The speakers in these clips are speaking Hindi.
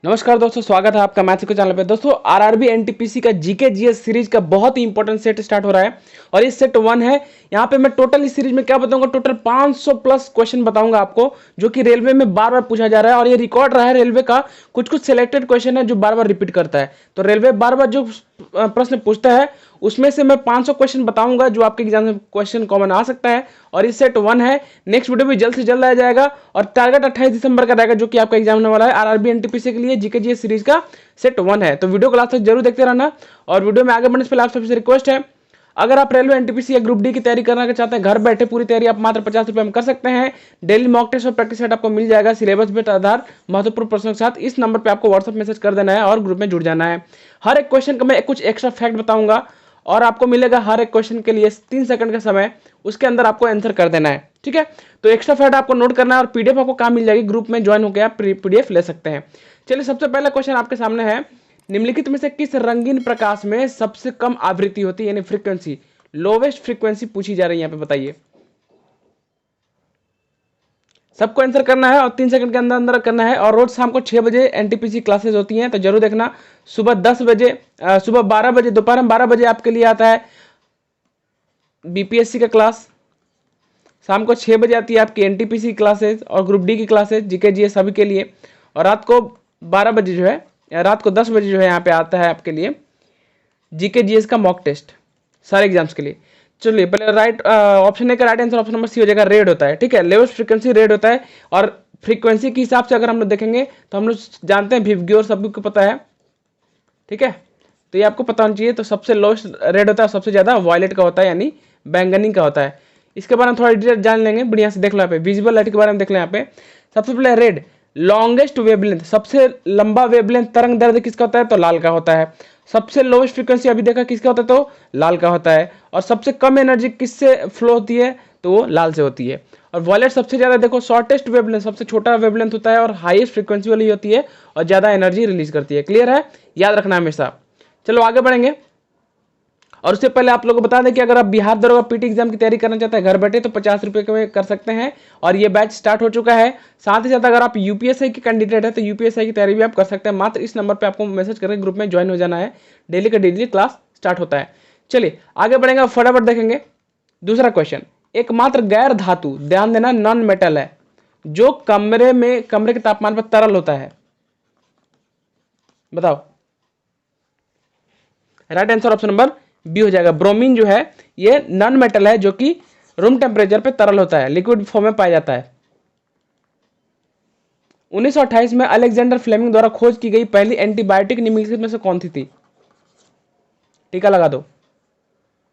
नमस्कार दोस्तों, स्वागत है आपका मैथ्स के चैनल पे। दोस्तों आरआरबी एनटीपीसी का जीके जीएस सीरीज का बहुत ही इंपॉर्टेंट सेट स्टार्ट हो रहा है और ये सेट 1 है। यहाँ पे मैं टोटल इस सीरीज में क्या बताऊंगा, टोटल 500 प्लस क्वेश्चन बताऊंगा आपको, जो कि रेलवे में बार बार पूछा जा रहा है और ये रिकॉर्ड रहा है रेलवे का। कुछ कुछ सिलेक्टेड क्वेश्चन है जो बार बार रिपीट करता है, तो रेलवे बार बार जो प्रश्न पूछता है उसमें से मैं 500 क्वेश्चन बताऊंगा जो आपके एग्जाम में क्वेश्चन कॉमन आ सकता है। और इस सेट 1 है। नेक्स्ट वीडियो भी जल्द से जल्द आ जाएगा और टारगेट 28 दिसंबर का रहेगा, जो कि आपका एग्जाम होने वाला है आरआरबी एनटीपीसी के लिए जीके जीएस सीरीज का सेट 1 है। तो वीडियो को लास्ट तक जरूर देखते रहना। और वीडियो में आगे बढ़ने से पहले आप सबसे रिक्वेस्ट है, अगर आप रेलवे एनटीपीसी या ग्रुप डी की तैयारी करना चाहते हैं, घर बैठे पूरी तैयारी आप मात्र 50 रुपए में कर सकते हैं। डेली मॉक टेस्ट और प्रैक्टिस सेट आपको मिल जाएगा सिलेबस बेस्ड आधार महत्वपूर्ण प्रश्नों के साथ। इस नंबर पे आपको व्हाट्सएप मैसेज कर देना है और ग्रुप में जुड़ जाना है। हर एक क्वेश्चन का मैं कुछ एक्स्ट्रा फैक्ट बताऊंगा और आपको मिलेगा हर एक क्वेश्चन के लिए 3 सेकंड का समय, उसके अंदर आपको आंसर कर देना है। ठीक है, तो एक्स्ट्रा फैक्ट आपको नोट करना है और पीडीएफ आपको कहाँ मिल जाएगी, ग्रुप में ज्वाइन होकर आप पीडीएफ ले सकते हैं। चलिए, सबसे पहला क्वेश्चन आपके सामने है, निम्नलिखित में से किस रंगीन प्रकाश में सबसे कम आवृत्ति होती है, यानी फ्रीक्वेंसी, लोवेस्ट फ्रीक्वेंसी पूछी जा रही है यहाँ पे, बताइए। सबको आंसर करना है और 3 सेकंड के अंदर अंदर करना है। और रोज शाम को 6 बजे एनटीपीसी क्लासेस होती हैं, तो जरूर देखना। सुबह 10 बजे, सुबह 12 बजे, दोपहर में 12 बजे आपके लिए आता है बीपीएससी का क्लास। शाम को 6 बजे आती है आपकी एनटीपीसी क्लासेस और ग्रुप डी की क्लासेस जीके जीएस सभी के लिए। और रात को 12 बजे जो है, रात को 10 बजे जो है यहाँ पे आता है आपके लिए जीके जीएस का मॉक टेस्ट सारे एग्जाम्स के लिए। चलिए, पहले राइट ऑप्शन ए का right answer option number C हो जाएगा, रेड होता है। ठीक है, लोवेस्ट फ्रीक्वेंसी रेड होता है। और फ्रीक्वेंसी के हिसाब से अगर हम लोग देखेंगे तो हम लोग जानते हैं विवग्योर सबको पता है। ठीक है, तो ये आपको पता होना चाहिए। तो सबसे लोवेस्ट रेड होता है, सबसे ज्यादा वॉयलेट का होता है, यानी बैंगनी का होता है। इसके बारे में थोड़ा डिटेल जान लेंगे, बढ़िया से देख लो यहाँ पे। विजिबल लाइट के बारे में देख लो यहाँ पे। सबसे पहले रेड, लॉन्गेस्ट वेवलेंथ, सबसे लंबा वेवलेंथ तरंग दैर्ध्य किसका होता है, तो लाल का होता है। सबसे लोवेस्ट फ्रीक्वेंसी अभी देखा किसका होता है, तो लाल का होता है। और सबसे कम एनर्जी किससे फ्लो होती है, तो वो लाल से होती है। और वॉयलेट सबसे ज्यादा देखो शॉर्टेस्ट वेवलेंथ, सबसे छोटा वेवलेंथ होता है और हाईएस्ट फ्रीक्वेंसी वाली होती है और ज्यादा एनर्जी रिलीज करती है। क्लियर है, याद रखना हमेशा। चलो आगे बढ़ेंगे। और उससे पहले आप लोगों को बता दें कि अगर आप बिहार दरोगा पीटी एग्जाम की तैयारी करना चाहते हैं घर बैठे, तो 50 रुपए में कर सकते हैं और ये बैच स्टार्ट हो चुका है। साथ ही साथ अगर आप यूपीएससी के कैंडिडेट है तो यूपीएससी की तैयारी भी आप कर सकते हैं। मात्र इस नंबर पर आपको मैसेज करके ग्रुप में ज्वाइन हो जाना है। डेली का डेली क्लास स्टार्ट होता है। चलिए आगे बढ़ेंगे, फटाफट देखेंगे। दूसरा क्वेश्चन, एकमात्र गैर धातु, ध्यान देना, नॉन मेटल है जो कमरे के तापमान पर तरल होता है, बताओ। Right answer option number B हो जाएगा। ब्रोमीन जो है ये नॉन मेटल है जो कि रूम टेम्परेचर पे तरल होता है, लिक्विड फॉर्म में पाया जाता है। 1928 में अलेक्जेंडर फ्लेमिंग द्वारा खोज की गई पहली एंटीबायोटिक निम्नलिखित में से कौन सी थी, टीका लगा दो।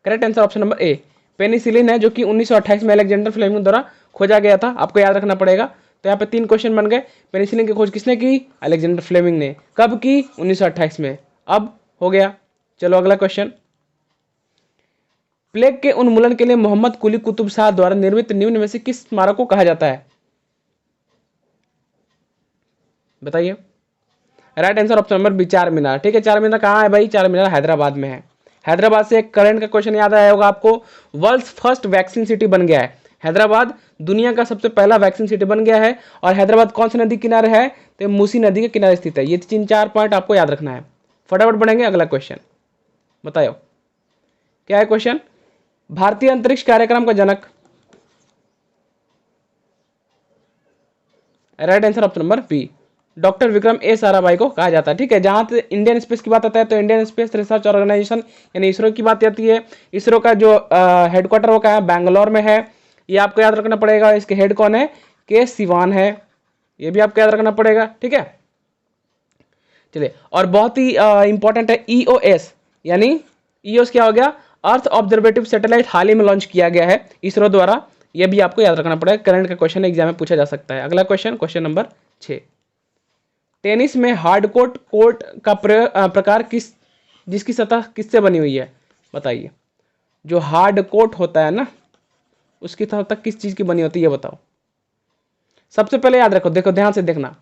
Correct answer option number A, penicillin है, जो कि 1928 में अलेक्जेंडर फ्लेमिंग द्वारा खोजा गया था। आपको याद रखना पड़ेगा। तो यहाँ पे 3 क्वेश्चन बन गए। पेनिसिलिन की खोज किसने की, अलेक्जेंडर फ्लेमिंग ने। कब की, 1928 में। अब हो गया। चलो अगला क्वेश्चन, प्लेग के उन्मूलन के लिए मोहम्मद कुली कुतुब शाह द्वारा निर्मित निम्न में से किस स्मारक को कहा जाता है, बताइए। Right answer option number B, Charminar. ठीक है, चार मीनार कहाँ है भाई, चार मीनार हैदराबाद में है। हैदराबाद से एक करंट का क्वेश्चन याद आया होगा आपको, वर्ल्ड फर्स्ट वैक्सीन सिटी बन गया है हैदराबाद। दुनिया का सबसे पहला वैक्सीन सिटी बन गया है। और हैदराबाद कौन सी नदी किनारे है, तो मूसी नदी के किनारे स्थित है। ये 3-4 पॉइंट आपको याद रखना है। फटाफट बढ़ेंगे, अगला क्वेश्चन बताओ क्या है क्वेश्चन। भारतीय अंतरिक्ष कार्यक्रम का जनक, right answer option number B, doctor Vikram A Sarabhai को कहा जाता है। ठीक है, जहां से इंडियन स्पेस की बात आता है तो इंडियन स्पेस रिसर्च ऑर्गेनाइजेशन यानी इसरो की बात आती है। इसरो का जो हेडक्वार्टर वो क्या है, बैंगलोर में है। ये आपको याद रखना पड़ेगा। इसके हेड कौन है, के सिवान है, ये भी आपको याद रखना पड़ेगा। ठीक है, चलिए, और बहुत ही इंपॉर्टेंट है ईओएस, यानी ईओएस क्या हो गया, अर्थ ऑब्जर्वेटिव सैटेलाइट, हाल ही में लॉन्च किया गया है इसरो द्वारा। यह भी आपको याद रखना पड़ेगा, करंट का क्वेश्चन एग्जाम में पूछा जा सकता है। अगला क्वेश्चन, क्वेश्चन नंबर 6, टेनिस में हार्ड कोर्ट का प्रकार जिसकी सतह किससे बनी हुई है, बताइए। जो हार्ड कोर्ट होता है ना, उसकी सतह किस चीज की बनी होती है, बताओ। सबसे पहले याद रखो, देखो ध्यान से देखना,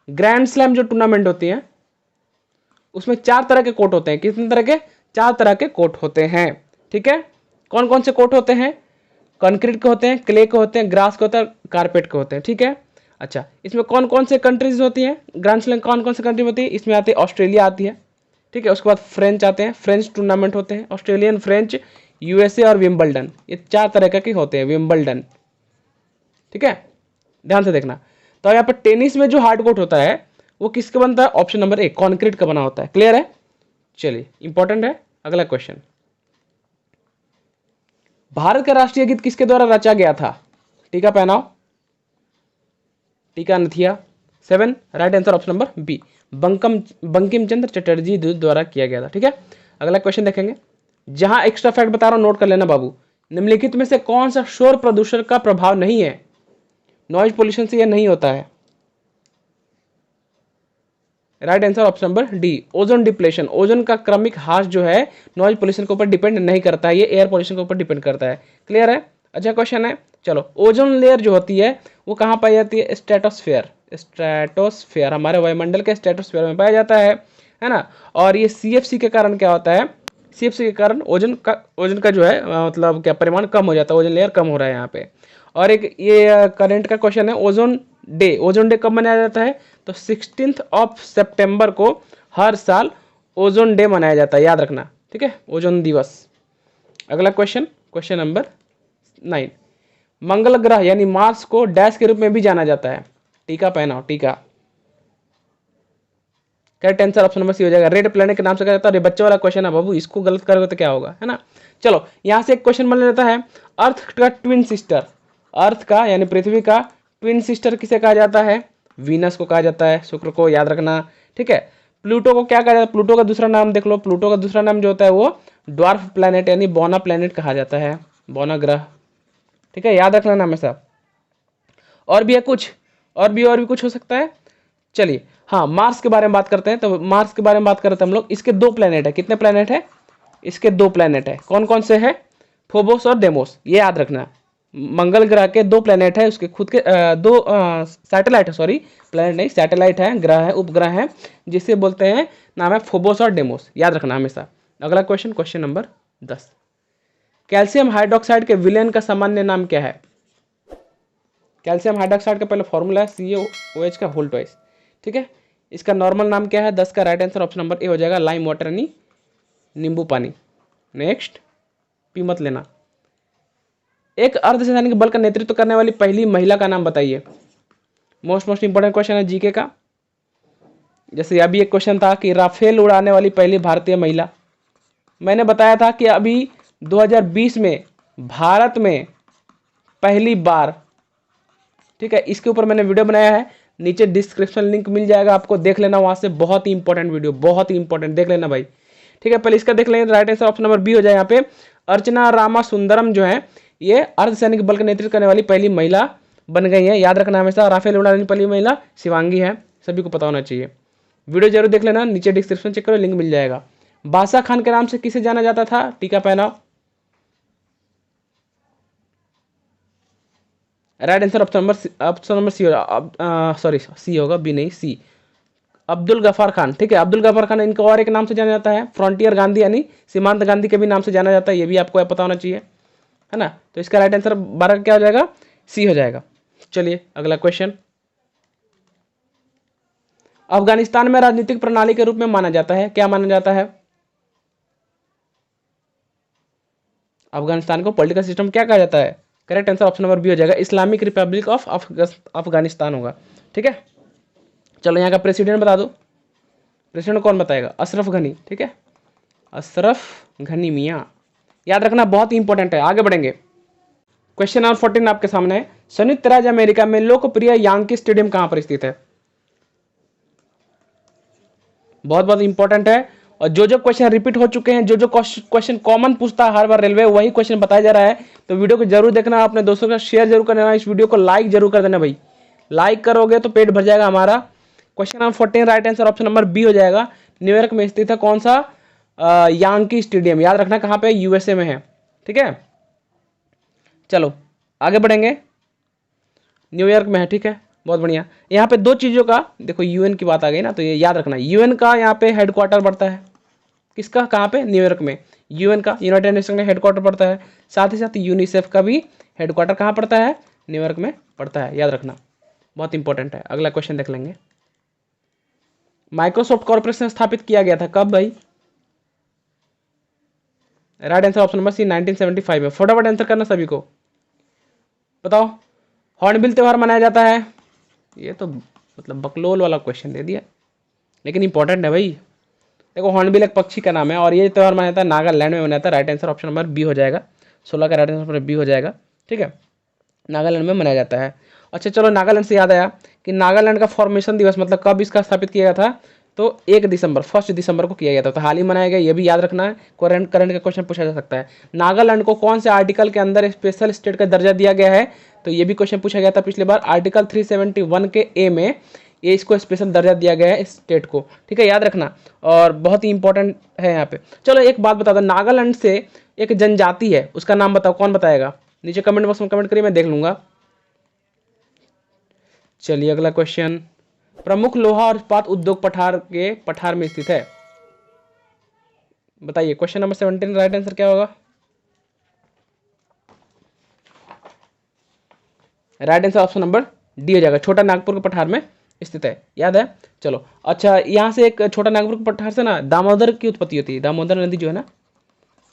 ग्रैंड स्लैम जो टूर्नामेंट होती है उसमें 4 तरह के कोर्ट होते हैं। कितने तरह के, 4 तरह के कोर्ट होते हैं। ठीक है, कौन कौन से कोर्ट होते हैं, कंक्रीट के होते हैं, क्ले के होते हैं, ग्रास के होते हैं, कारपेट के होते हैं। ठीक है, अच्छा, इसमें कौन कौन से कंट्रीज होती हैं, ग्रैंड स्लैम कौन कौन से कंट्री होती है, इसमें आती है ऑस्ट्रेलिया आती है, ठीक है, उसके बाद फ्रेंच आते हैं, फ्रेंच टूर्नामेंट होते हैं, ऑस्ट्रेलियन, फ्रेंच, यूएसए और विम्बलडन, ये 4 तरह के होते हैं, विम्बलडन, ठीक है, ध्यान से देखना। तो यहाँ पर टेनिस में जो हार्ड कोर्ट होता है वो किसका बनता है, ऑप्शन नंबर ए, कॉन्क्रीट का बना होता है। क्लियर है, चलिए इंपॉर्टेंट है। अगला क्वेश्चन, भारत का राष्ट्रीय गीत किसके द्वारा रचा गया था, टीका पहनाओ, टीका नथिया। 7 right answer option number B, Bankim Chandra Chatterjee द्वारा किया गया था, ठीक है। अगला क्वेश्चन देखेंगे, जहां एक्स्ट्रा फैक्ट बता रहा हूं नोट कर लेना बाबू, निम्नलिखित में से कौन सा शोर प्रदूषण का प्रभाव नहीं है, नॉइज पोल्यूशन से यह नहीं होता है। Right answer option number D, ozone depletion, ozone का क्रमिक ह्रास जो है नॉइज पोल्यूशन के ऊपर डिपेंड नहीं करता है, ये एयर पोल्यूशन के ऊपर डिपेंड करता है। क्लियर है, अच्छा क्वेश्चन है। चलो, ओजोन लेयर जो होती है वो कहाँ पाई जाती है, स्ट्रेटोस्फेयर, स्ट्रेटोस्फेयर हमारे वायुमंडल के स्ट्रेटोस्फेयर में पाया जाता है ना। और ये सीएफसी के कारण क्या होता है, सीएफसी के कारण ओजोन का जो है मतलब क्या परिमाण कम हो जाता है, ओजोन लेयर कम हो रहा है यहाँ पे। और एक ये करंट का क्वेश्चन है, ओजोन डे कब मनाया जाता है, तो 16 सितंबर को हर साल ओजोन डे मनाया जाता है, याद रखना, ठीक है, ओजोन दिवस। अगला क्वेश्चन, क्वेश्चन नंबर 9, मंगल ग्रह यानी मार्स को डैश के रूप में भी जाना जाता है, टीका पहनाओ, टीका। Correct answer option number C हो जाएगा, रेड प्लैनेट के नाम से कहा जाता है। बच्चे वाला क्वेश्चन है बाबू, इसको गलत करोगे तो क्या होगा, है ना। चलो, यहां से एक क्वेश्चन बन जाता है, अर्थ का ट्विन सिस्टर, अर्थ का यानी पृथ्वी का ट्विन सिस्टर किसे कहा जाता है, वीनस को कहा जाता है, शुक्र को, याद रखना, ठीक है। प्लूटो को क्या कहा जाता है, प्लूटो का दूसरा नाम देख लो, प्लूटो का दूसरा नाम जो होता है वो ड्वार्फ प्लैनेट यानी बौना प्लैनेट कहा जाता है, बौना ग्रह, ठीक है, याद रखना हमेशा। और भी है कुछ, और भी कुछ हो सकता है। चलिए, हाँ, मार्स के बारे में बात करते हैं। तो मार्स के बारे में बात करते हैं हम लोग, इसके 2 प्लैनेट है, कितने प्लैनेट है, इसके 2 प्लैनेट है, कौन कौन से है, फोबोस और डेमोस, ये याद रखना। मंगल ग्रह के 2 प्लैनेट है, उसके खुद के 2 सैटेलाइट है, सॉरी प्लैनेट नहीं, सैटेलाइट है, ग्रह है, उपग्रह है, जिसे बोलते हैं, नाम है फोबोस और डेमोस, याद रखना हमेशा। अगला question, question number 10, calcium hydroxide के विलयन का सामान्य नाम क्या है, कैल्शियम हाइड्रोक्साइड का पहले फॉर्मूला है CaOH का होल ट्वाइस, ठीक है। इसका नॉर्मल नाम क्या है, 10 का right answer option number A हो जाएगा, लाइम वाटर यानी नींबू पानी। नेक्स्ट, पी मत लेना। एक अर्धसैनिक बल का नेतृत्व करने वाली पहली महिला का नाम बताइए, मोस्ट इंपोर्टेंट क्वेश्चन है जीके का। जैसे अभी एक क्वेश्चन था कि राफेल उड़ाने वाली पहली भारतीय महिला, मैंने बताया था कि अभी 2020 में भारत में पहली बार, ठीक है, इसके ऊपर मैंने वीडियो बनाया है, नीचे डिस्क्रिप्शन लिंक मिल जाएगा आपको, देख लेना वहां से, बहुत ही इंपॉर्टेंट वीडियो, बहुत ही इंपॉर्टेंट, देख लेना भाई, ठीक है। पहले इसका देख लेंगे, right answer option number B हो जाए यहाँ पे, अर्चना रामा सुंदरम जो है ये अर्धसैनिक बल का नेतृत्व करने वाली पहली महिला बन गई है, याद रखना हमेशा। राफेल उड़ाने वाली पहली महिला शिवांगी है, सभी को पता होना चाहिए। वीडियो जरूर देख लेना, नीचे डिस्क्रिप्शन चेक करो, लिंक मिल जाएगा। बादशाह खान के नाम से किसे जाना जाता था, टीका पहनाओ। Right answer option number C होगा, सॉरी सी होगा, बी नहीं, सी, अब्दुल गफार खान, ठीक है, अब्दुल गफार खान। इनको और एक नाम से जाना जाता है, फ्रंटियर गांधी यानी सीमांत गांधी के भी नाम से जाना जाता है, ये भी आपको पता होना चाहिए, है ना। तो इसका राइट आंसर 12 क्या हो जाएगा, सी हो जाएगा। चलिए अगला क्वेश्चन, अफगानिस्तान में राजनीतिक प्रणाली के रूप में माना जाता है, क्या माना जाता है, अफगानिस्तान को पॉलिटिकल सिस्टम क्या कहा जाता है, correct answer option number B हो जाएगा, इस्लामिक रिपब्लिक ऑफ अफगानिस्तान होगा, ठीक है। चलो यहाँ का प्रेसिडेंट बता दो, प्रेसिडेंट कौन बताएगा, अशरफ घनी, ठीक है, अशरफ घनी मियाँ, याद रखना, बहुत ही इंपॉर्टेंट है। आगे बढ़ेंगे, क्वेश्चन नंबर 14 आपके सामने है, संयुक्त राज्य अमेरिका में लोकप्रिय यांकी स्टेडियम कहां पर स्थित है, बहुत बहुत इंपॉर्टेंट है। और जो क्वेश्चन रिपीट हो चुके हैं, जो क्वेश्चन कॉमन पूछता है हर बार रेलवे, वही क्वेश्चन बताया जा रहा है, तो वीडियो को जरूर देखना, अपने दोस्तों का शेयर जरूर करना, इस वीडियो को लाइक जरूर कर देना भाई, लाइक करोगे तो पेट भर जाएगा हमारा। Question number 14 right answer option number B हो जाएगा, न्यूयॉर्क में स्थित है कौन सा, यांकी स्टेडियम, याद रखना कहाँ पे, यूएसए में है, ठीक है। चलो आगे बढ़ेंगे, न्यूयॉर्क में है, ठीक है, बहुत बढ़िया। यहाँ पे 2 चीज़ों का देखो, यूएन की बात आ गई ना, तो ये याद रखना, यूएन का यहाँ पे हेडक्वार्टर पड़ता है, किसका, कहाँ पे, न्यूयॉर्क में, यूएन का, यूनाइटेड नेशन का हेडक्वार्टर पड़ता है, साथ ही साथ यूनिसेफ का भी हेडक्वार्टर कहाँ पड़ता है, न्यूयॉर्क में पड़ता है, याद रखना। बहुत इंपॉर्टेंट है। अगला क्वेश्चन देख लेंगे। माइक्रोसॉफ्ट कॉर्पोरेशन स्थापित किया गया था कब भाई? Right answer option number C 1975 में। फटाफट आंसर करना सभी को, बताओ। हॉर्नबिल त्योहार मनाया जाता है, ये तो मतलब बकलोल वाला क्वेश्चन दे दिया, लेकिन इंपॉर्टेंट है भाई। देखो हॉर्नबिल एक पक्षी का नाम है और ये त्यौहार मनाया जाता है नागालैंड में मनाया जाता है। Right answer option number B हो जाएगा, 16 का राइट आंसर बी हो जाएगा। ठीक है, नागालैंड में मनाया जाता है। अच्छा चलो, नागालैंड से याद आया कि नागालैंड का फॉर्मेशन दिवस मतलब कब इसका स्थापित किया गया था? तो 1 दिसंबर, 1 दिसंबर को किया गया था, तो हाल ही मनाया गया, ये भी याद रखना है। करंट का क्वेश्चन पूछा जा सकता है। नागालैंड को कौन से आर्टिकल के अंदर स्पेशल स्टेट का दर्जा दिया गया है? तो ये भी क्वेश्चन पूछा गया था पिछली बार। आर्टिकल 371 के ए में ये इसको स्पेशल दर्जा दिया गया है इस स्टेट को। ठीक है, याद रखना, और बहुत ही इंपॉर्टेंट है यहाँ पे। चलो एक बात बता दो, नागालैंड से एक जनजाति है, उसका नाम बताओ, कौन बताएगा? नीचे कमेंट बॉक्स में कमेंट करिए, मैं देख लूंगा। चलिए अगला क्वेश्चन। प्रमुख लोहा और इस्पात उद्योग पठार में स्थित है, बताइए। क्वेश्चन नंबर 17 राइट आंसर क्या होगा? Right answer option number D हो जाएगा, छोटा नागपुर के पठार में स्थित है, याद है। चलो अच्छा, यहाँ से एक छोटा नागपुर के पठार से ना दामोदर की उत्पत्ति होती है, दामोदर नदी जो है ना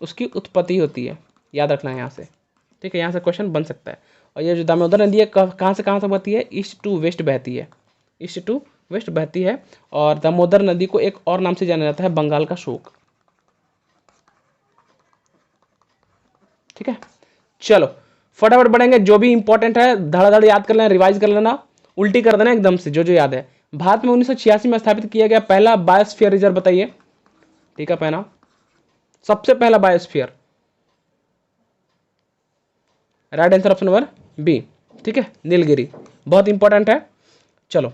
उसकी उत्पत्ति होती है, याद रखना है यहाँ से। ठीक है, यहाँ से क्वेश्चन बन सकता है। और ये जो दामोदर नदी है कहाँ से कहाँ तक बहती है? ईस्ट टू वेस्ट बहती है, ईस्ट टू वेस्ट बहती है। और दामोदर नदी को एक और नाम से जाना जाता है, बंगाल का शोक। ठीक है, चलो फटाफट बढ़ेंगे। जो भी इंपॉर्टेंट है धड़ाधड़ याद कर लेना, रिवाइज कर लेना, उल्टी कर देना एकदम से जो जो याद है। भारत में 1986 में स्थापित किया गया पहला बायोस्फीयर रिजर्व बताइए। ठीक है, पहना सबसे पहला biosphere. Right answer option number B. ठीक है, नीलगिरी, बहुत इंपॉर्टेंट है। चलो,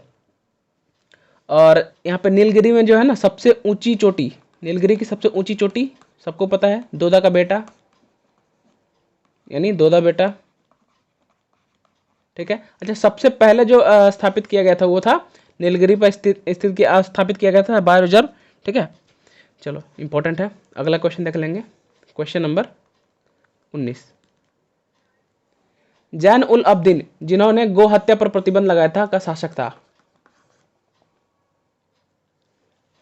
और यहाँ पे नीलगिरी में जो है ना सबसे ऊंची चोटी, नीलगिरी की सबसे ऊंची चोटी सबको पता है, दोदा का बेटा, यानी दोदा बेटा। ठीक है, अच्छा सबसे पहले जो स्थापित किया गया था वो था नीलगिरी पर स्थित स्थापित किया गया था बायो रिजर्व। ठीक है, चलो इंपॉर्टेंट है। अगला क्वेश्चन देख लेंगे, क्वेश्चन नंबर 19। जैन उल अब्दीन जिन्होंने गो हत्या पर प्रतिबंध लगाया था का शासक था?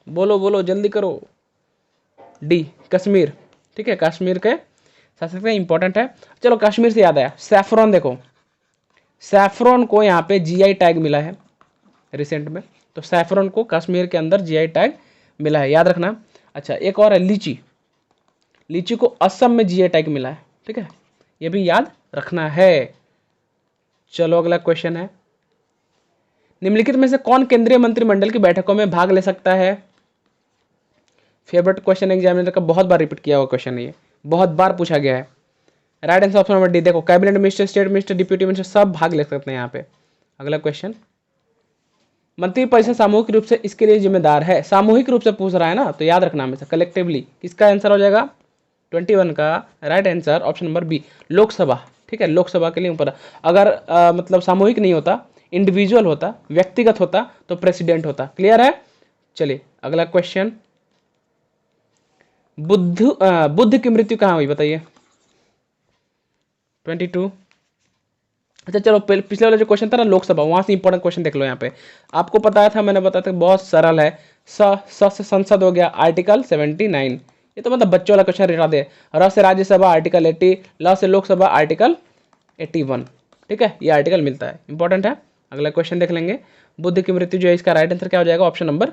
बोलो बोलो जल्दी करो। डी, कश्मीर। ठीक है, कश्मीर के शासक थे, इंपॉर्टेंट है। चलो कश्मीर से याद आया, सैफरॉन देखो, सैफरॉन को यहाँ पे जीआई टैग मिला है रिसेंट में, तो सैफरॉन को कश्मीर के अंदर जीआई टैग मिला है, याद रखना। अच्छा एक और है लीची, लीची को असम में जीआई टैग मिला है। ठीक है, ये भी याद रखना है। चलो अगला क्वेश्चन है, निम्नलिखित में से कौन केंद्रीय मंत्रिमंडल की बैठकों में भाग ले सकता है? फेवरेट क्वेश्चन एग्जामिनर का, बहुत बार रिपीट किया हुआ क्वेश्चन है, ये बहुत बार पूछा गया है। Right answer option number D. देखो cabinet minister, state minister, deputy minister सब भाग ले सकते हैं यहाँ पे। अगला क्वेश्चन, मंत्रिपरिषद सामूहिक रूप से इसके लिए जिम्मेदार है, सामूहिक रूप से पूछ रहा है ना, तो याद रखना हमेशा कलेक्टिवली। किसका आंसर हो जाएगा? 21 का right answer option number B, Lok Sabha. ठीक है, लोकसभा के लिए ऊपर। अगर मतलब सामूहिक नहीं होता, इंडिविजुअल होता, व्यक्तिगत होता, तो प्रेसिडेंट होता। क्लियर है? चलिए अगला क्वेश्चन, बुद्ध की मृत्यु कहाँ हुई बताइए? 22। अच्छा चलो पिछले वाला जो क्वेश्चन था ना लोकसभा, वहां से इंपॉर्टेंट क्वेश्चन देख लो। यहाँ पे आपको बताया था, मैंने बताया था, बहुत सरल है। स से संसद हो गया, आर्टिकल 79, ये तो मतलब बच्चों वाला क्वेश्चन रिटा दे। र से राज्यसभा आर्टिकल 80, ल से लोकसभा आर्टिकल 81। ठीक है, ये आर्टिकल मिलता है, इंपॉर्टेंट है। अगला क्वेश्चन देख लेंगे, बुद्ध की मृत्यु जो है इसका राइट आंसर क्या हो जाएगा? ऑप्शन नंबर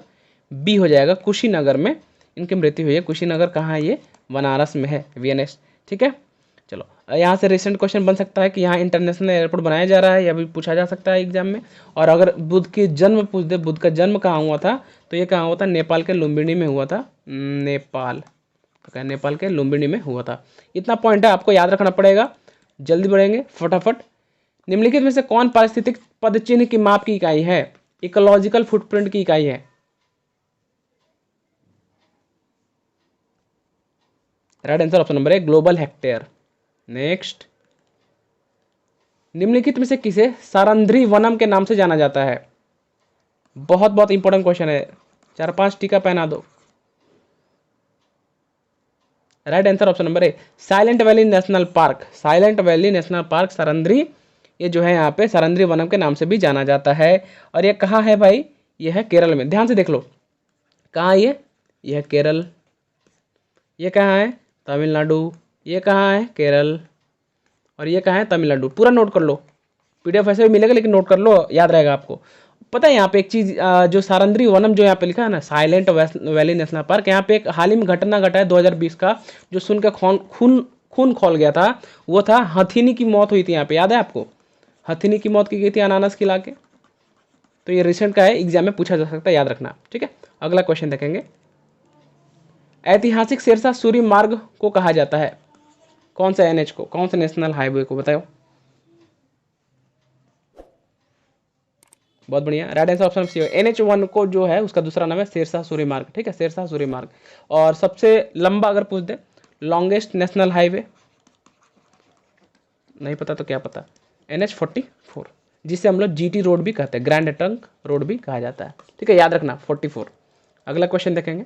बी हो जाएगा, कुशीनगर में इनकी मृत्यु हुई है। कुशीनगर कहाँ है? ये बनारस में है, वीएनएस। ठीक है, चलो यहाँ से रिसेंट क्वेश्चन बन सकता है कि यहाँ इंटरनेशनल एयरपोर्ट बनाया जा रहा है, या भी पूछा जा सकता है एग्जाम में। और अगर बुद्ध की जन्म पूछ दे, बुद्ध का जन्म कहाँ हुआ था, तो ये कहाँ हुआ था? नेपाल के लुम्बिनी में हुआ था। नेपाल, तो क्या नेपाल के लुम्बिनी में हुआ था। इतना पॉइंट है, आपको याद रखना पड़ेगा। जल्दी बढ़ेंगे फटाफट। निम्नलिखित में से कौन पारिस्थितिक पदचिन्ह की माप की इकाई है? इकोलॉजिकल फुटप्रिंट की इकाई है। Right answer option number 1, global hectare. Next, निम्नलिखित में से किसे सारंद्री वनम के नाम से जाना जाता है? बहुत बहुत इंपॉर्टेंट क्वेश्चन है, 4-5 टीका पहना दो। Right answer option number 1, silent valley national park. Silent valley national park Sairandhri ये जो है यहाँ पे सारंद्री वनम के नाम से भी जाना जाता है। और ये कहाँ है भाई, ये है केरल में। ध्यान से देख लो, कहाँ ये है केरल, ये कहाँ है तमिलनाडु, ये कहाँ है केरल, और ये कहाँ है तमिलनाडु। पूरा नोट कर लो, PDF ऐसे भी मिलेगा लेकिन नोट कर लो, याद रहेगा आपको। पता है यहाँ पे एक चीज़, जो सारंद्री वनम जो यहाँ पे लिखा है ना, साइलेंट वैली नेशनल पार्क, यहाँ पे एक हाल ही में घटना घटा है 2020 का, जो सुन के खून खौल गया था। वो था हथिनी की मौत हुई थी यहाँ पे, याद है आपको? हथिनी की मौत की गई थी अनानास खिला के। तो ये रिसेंट का है, एग्जाम में पूछा जा सकता है, याद रखना। ठीक है, अगला क्वेश्चन देखेंगे। ऐतिहासिक सिरसा सूरी मार्ग को कहा जाता है? कौन सा NH को, कौन सा नेशनल हाईवे को, बताओ। बहुत बढ़िया, राइट आंसर ऑप्शन सी है। NH1 को जो है उसका दूसरा नाम है सिरसा सूरी मार्ग। ठीक है, सिरसा सूरी मार्ग। और सबसे लंबा अगर पूछ दे, लॉन्गेस्ट नेशनल हाईवे, नहीं पता तो क्या पता, NH44, जिसे हम लोग GT रोड भी कहते हैं, ग्रैंड ट्रंक रोड भी कहा जाता है। ठीक है, याद रखना 44। अगला क्वेश्चन देखेंगे।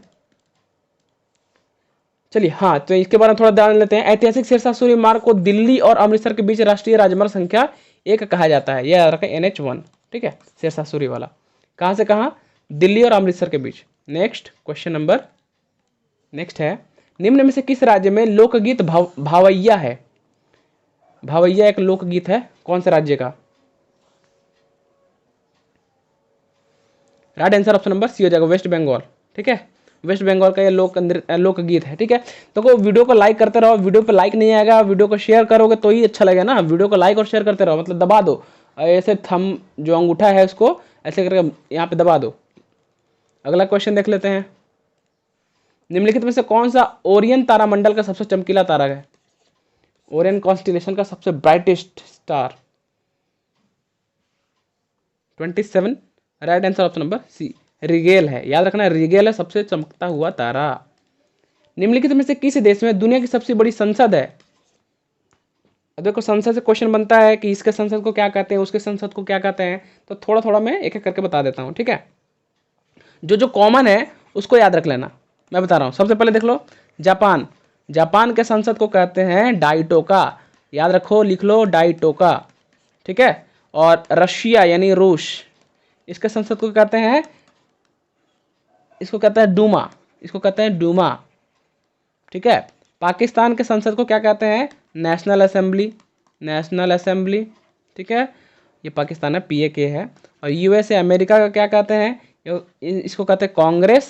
चलिए, हाँ, तो इसके बारे में थोड़ा ध्यान लेते हैं। ऐतिहासिक सिरसा सूरी मार्ग को दिल्ली और अमृतसर के बीच राष्ट्रीय राजमार्ग संख्या 1 कहा जाता है। यह याद रखें, NH1। ठीक है, सिरसा सूरी वाला। कहाँ से कहाँ? दिल्ली और अमृतसर के बीच। नेक्स्ट क्वेश्चन नंबर, नेक्स्ट है, निम्न में से किस राज्य में लोकगीत भावैया है? भावैया एक लोकगीत है, कौन से राज्य का? Right answer option number C हो जाएगा, वेस्ट बंगाल। ठीक है, वेस्ट बंगाल का ये लोकगीत है। ठीक है, तो वीडियो को लाइक करते रहो। वीडियो पे लाइक नहीं आएगा, वीडियो को शेयर करोगे तो ही अच्छा लगेगा ना। वीडियो को लाइक और शेयर करते रहो, मतलब दबा दो ऐसे, थंब जो अंगूठा है उसको ऐसे करके यहाँ पे दबा दो। अगला क्वेश्चन देख लेते हैं। निम्नलिखित में से कौन सा ओरियन तारामंडल का सबसे चमकीला तारा है? ओरियन कॉन्स्टिलेशन का सबसे brightest star 27। Right answer option number C, Rigel है। याद रखना, रिगेल है सबसे चमकता हुआ तारा। निम्नलिखित में से किस देश में दुनिया की सबसे बड़ी संसद है? देखो, संसद से क्वेश्चन बनता है कि इसके संसद को क्या कहते हैं, उसके संसद को क्या कहते हैं। तो थोड़ा थोड़ा मैं एक एक करके बता देता हूँ। ठीक है, जो जो कॉमन है उसको याद रख लेना। मैं बता रहा हूँ, सबसे पहले देख लो, जापान। जापान के संसद को कहते हैं डाइटोका। याद रखो, लिख लो, डाइटोका। ठीक है, और रशिया यानी रूस, इसके संसद को कहते हैं, इसको कहते हैं डूमा। इसको कहते हैं डूमा। ठीक है, पाकिस्तान के संसद को क्या कहते हैं? National assembly. National assembly. ठीक है, ये पाकिस्तान है, PAK है। और USA अमेरिका का क्या कहते हैं? इसको कहते हैं कांग्रेस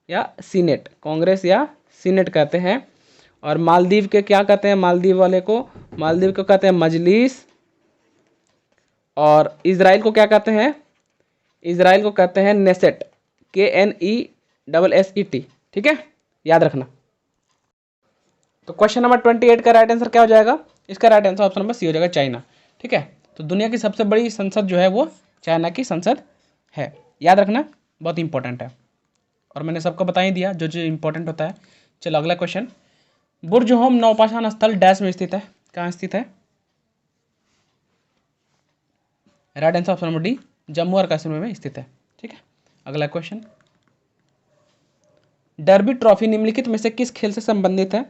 या सीनेट। कांग्रेस या सीनेट कहते हैं। और मालदीव के क्या कहते हैं? मालदीव वाले को, मालदीव को कहते हैं मजलिस। और इजराइल को क्या कहते हैं? इजराइल को कहते हैं नेसेट, KNESSET। ठीक है, याद रखना। तो क्वेश्चन नंबर 28 का राइट आंसर क्या हो जाएगा? इसका right answer option number C हो जाएगा, चाइना। ठीक है, तो दुनिया की सबसे बड़ी संसद जो है वो चाइना की संसद है। याद रखना, बहुत इंपॉर्टेंट है। और मैंने सबको बता ही दिया जो जो इंपॉर्टेंट होता है। चलो अगला क्वेश्चन। बुर्ज होम नौपाषाण स्थल डैश में स्थित है? कहाँ स्थित है? Right answer option number D, Jammu और कश्मीर में स्थित है। ठीक है, अगला क्वेश्चन। डर्बी ट्रॉफी निम्नलिखित में से किस खेल से संबंधित है?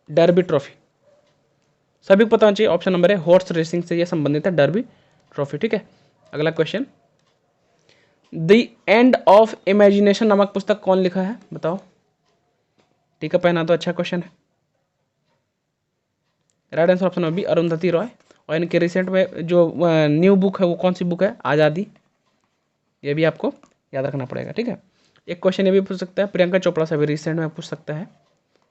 डर्बी ट्रॉफी सभी को पता होना चाहिए, ऑप्शन नंबर है हॉर्स रेसिंग से यह संबंधित है, डर्बी ट्रॉफी। ठीक है, अगला question. The end of imagination नामक पुस्तक कौन लिखा है? बताओ। टीका पहना तो अच्छा क्वेश्चन है। Right answer option number B, Arundhati Roy. और इनके रिसेंट में जो न्यू बुक है वो कौन सी बुक है? आज़ादी। ये भी आपको याद रखना पड़ेगा। ठीक है, एक क्वेश्चन ये भी पूछ सकता है, प्रियंका चोपड़ा से भी रिसेंट में पूछ सकता है।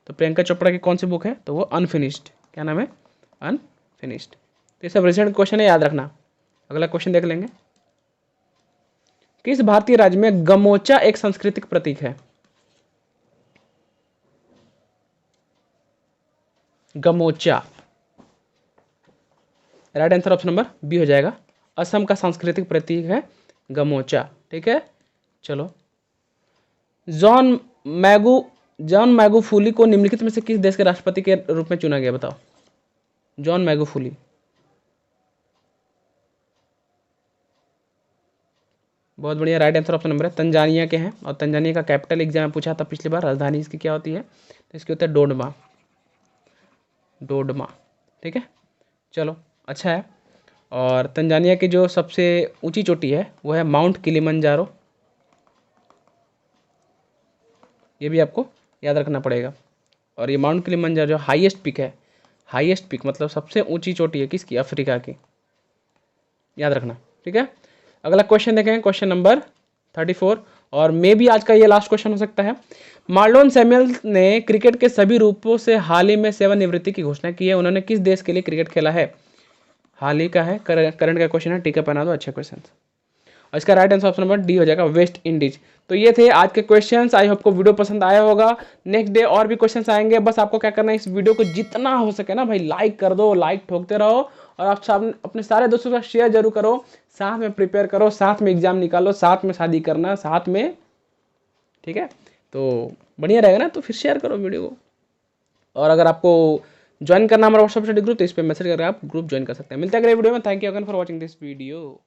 तो प्रियंका चोपड़ा की कौन सी बुक है? तो वो अनफिनिश्ड। क्या नाम है? अनफिनिश्ड। तो ये सब रिसेंट क्वेश्चन है, याद रखना। अगला क्वेश्चन देख लेंगे। किस भारतीय राज्य में गमोचा एक सांस्कृतिक प्रतीक है? Gamocha. Right answer option number B हो जाएगा, असम का सांस्कृतिक प्रतीक है गमोचा। ठीक है, चलो। जॉन मैगुफुली को निम्नलिखित में से किस देश के राष्ट्रपति के रूप में चुना गया? बताओ। जॉन मैगुफुली। बहुत बढ़िया, राइट आंसर ऑप्शन नंबर है, तंजानिया के हैं। और तंजानिया का कैपिटल एग्जाम में पूछा था पिछली बार, राजधानी इसकी क्या होती है? तो इसकी होता है डोडमा। डोडमा। ठीक है, चलो अच्छा है। और तंजानिया की जो सबसे ऊंची चोटी है वो है माउंट किलिमंजारो, ये भी आपको याद रखना पड़ेगा। और ये माउंट किलिमंजारो जो हाईएस्ट पिक है, हाईएस्ट पिक मतलब सबसे ऊंची चोटी है किसकी, अफ्रीका की, याद रखना। ठीक है, अगला क्वेश्चन देखेंगे, क्वेश्चन नंबर 34, और मे भी आज का ये लास्ट क्वेश्चन हो सकता है। मार्लोन सैमुअल ने क्रिकेट के सभी रूपों से हाल ही में सेवानिवृत्ति की घोषणा की है, उन्होंने किस देश के लिए क्रिकेट खेला है? हाल ही का है, करंट का क्वेश्चन है, टीका पहना दो, अच्छे क्वेश्चन। और इसका right answer option number D हो जाएगा, वेस्ट इंडीज। तो ये थे आज के क्वेश्चंस, आई होप को वीडियो पसंद आया होगा। नेक्स्ट डे और भी क्वेश्चंस आएंगे, बस आपको क्या करना है, इस वीडियो को जितना हो सके ना भाई लाइक कर दो, लाइक ठोकते रहो, और आप अपने सारे दोस्तों का शेयर जरूर करो, साथ में प्रिपेयर करो, साथ में एग्जाम निकालो, साथ में शादी करना साथ में, ठीक है, तो बढ़िया रहेगा ना। तो फिर शेयर करो वीडियो को, और अगर आपको ज्वाइन करना हमारा व्हाट्सएप स्टडी ग्रुप तो इस पर मैसेज करके आप ग्रुप ज्वाइन कर सकते हैं। मिलते हैं अगले वीडियो में, thank you again for watching this video.